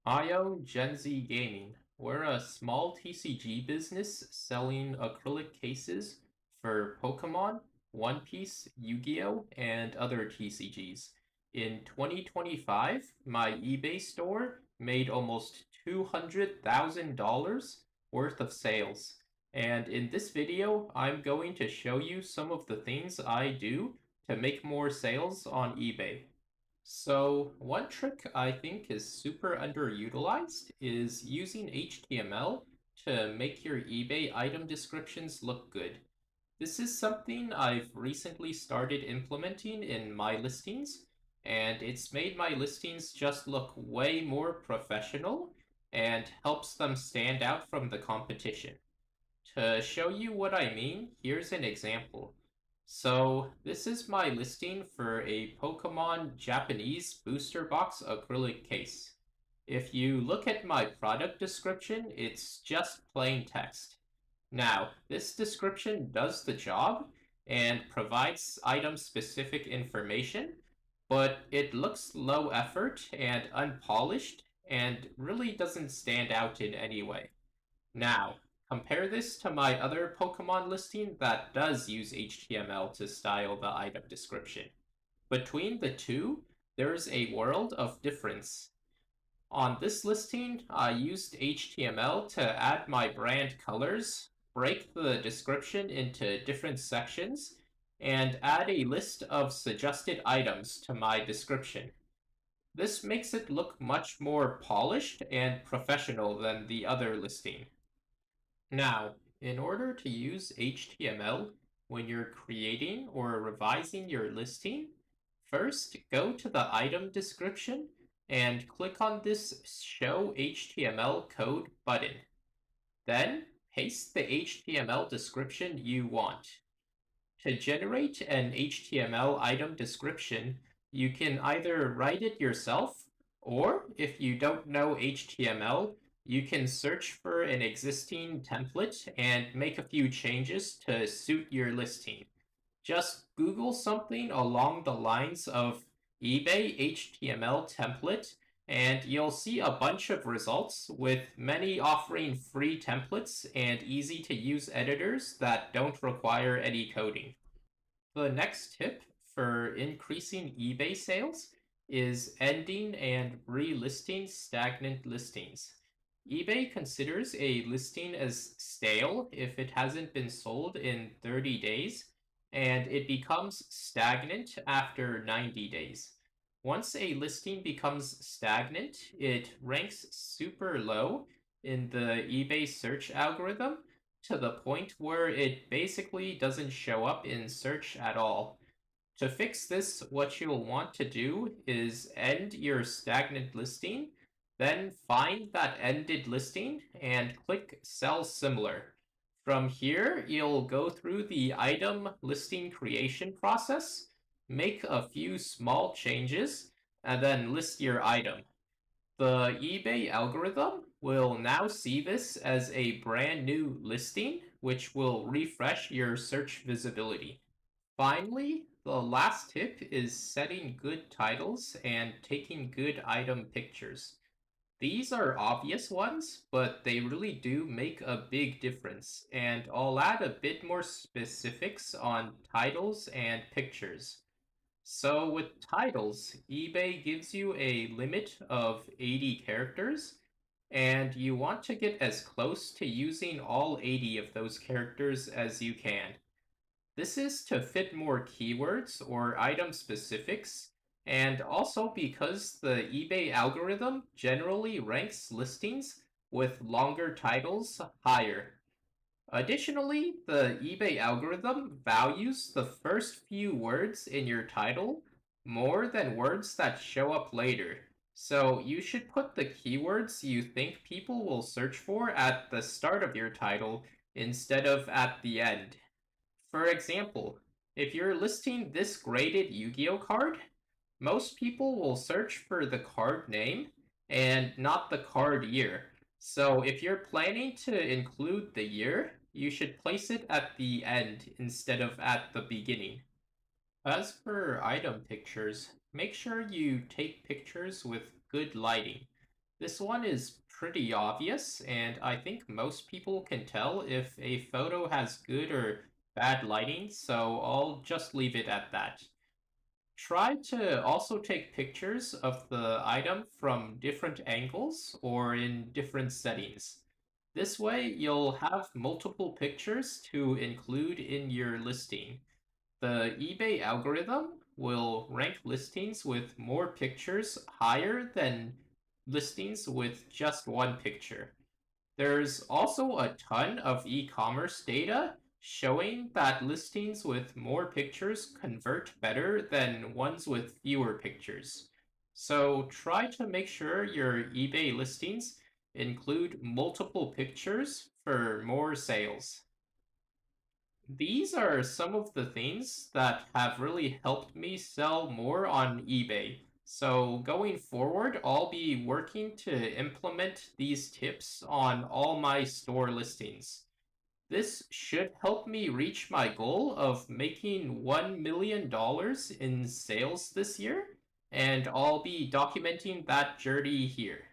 Io Gen Z Gaming. We're a small TCG business selling acrylic cases for Pokemon, One Piece, Yu-Gi-Oh, and other TCGs. In 2025, my eBay store made almost $200,000 worth of sales. And in this video, I'm going to show you some of the things I do to make more sales on eBay. So one trick I think is super underutilized is using HTML to make your eBay item descriptions look good. This is something I've recently started implementing in my listings, and it's made my listings just look way more professional and helps them stand out from the competition. To show you what I mean, here's an example. So this is my listing for a Pokemon Japanese booster box acrylic case. If you look at my product description, it's just plain text. Now, this description does the job and provides item-specific information, but it looks low effort and unpolished and really doesn't stand out in any way. Now, compare this to my other Pokemon listing that does use HTML to style the item description. Between the two, there's a world of difference. On this listing, I used HTML to add my brand colors, break the description into different sections, and add a list of suggested items to my description. This makes it look much more polished and professional than the other listing. Now, in order to use HTML when you're creating or revising your listing, first go to the item description and click on this Show HTML Code button. Then paste the HTML description you want. To generate an HTML item description, you can either write it yourself, or if you don't know HTML, you can search for an existing template and make a few changes to suit your listing. Just Google something along the lines of eBay HTML template, and you'll see a bunch of results with many offering free templates and easy to use editors that don't require any coding. The next tip for increasing eBay sales is ending and relisting stagnant listings. eBay considers a listing as stale if it hasn't been sold in 30 days, and it becomes stagnant after 90 days. Once a listing becomes stagnant, it ranks super low in the eBay search algorithm to the point where it basically doesn't show up in search at all. To fix this, what you'll want to do is end your stagnant listing, then find that ended listing and click Sell Similar. From here, you'll go through the item listing creation process, make a few small changes, and then list your item. The eBay algorithm will now see this as a brand new listing, which will refresh your search visibility. Finally, the last tip is setting good titles and taking good item pictures. These are obvious ones, but they really do make a big difference, and I'll add a bit more specifics on titles and pictures. So with titles, eBay gives you a limit of 80 characters, and you want to get as close to using all 80 of those characters as you can. This is to fit more keywords or item specifics, and also because the eBay algorithm generally ranks listings with longer titles higher. Additionally, the eBay algorithm values the first few words in your title more than words that show up later. So you should put the keywords you think people will search for at the start of your title instead of at the end. For example, if you're listing this graded Yu-Gi-Oh card, most people will search for the card name and not the card year. So if you're planning to include the year, you should place it at the end instead of at the beginning. As for item pictures, make sure you take pictures with good lighting. This one is pretty obvious, and I think most people can tell if a photo has good or bad lighting, so I'll just leave it at that. Try to also take pictures of the item from different angles or in different settings. This way, you'll have multiple pictures to include in your listing. The eBay algorithm will rank listings with more pictures higher than listings with just one picture. There's also a ton of e-commerce data showing that listings with more pictures convert better than ones with fewer pictures. So try to make sure your eBay listings include multiple pictures for more sales. These are some of the things that have really helped me sell more on eBay. So going forward, I'll be working to implement these tips on all my store listings. This should help me reach my goal of making $1 million in sales this year, and I'll be documenting that journey here.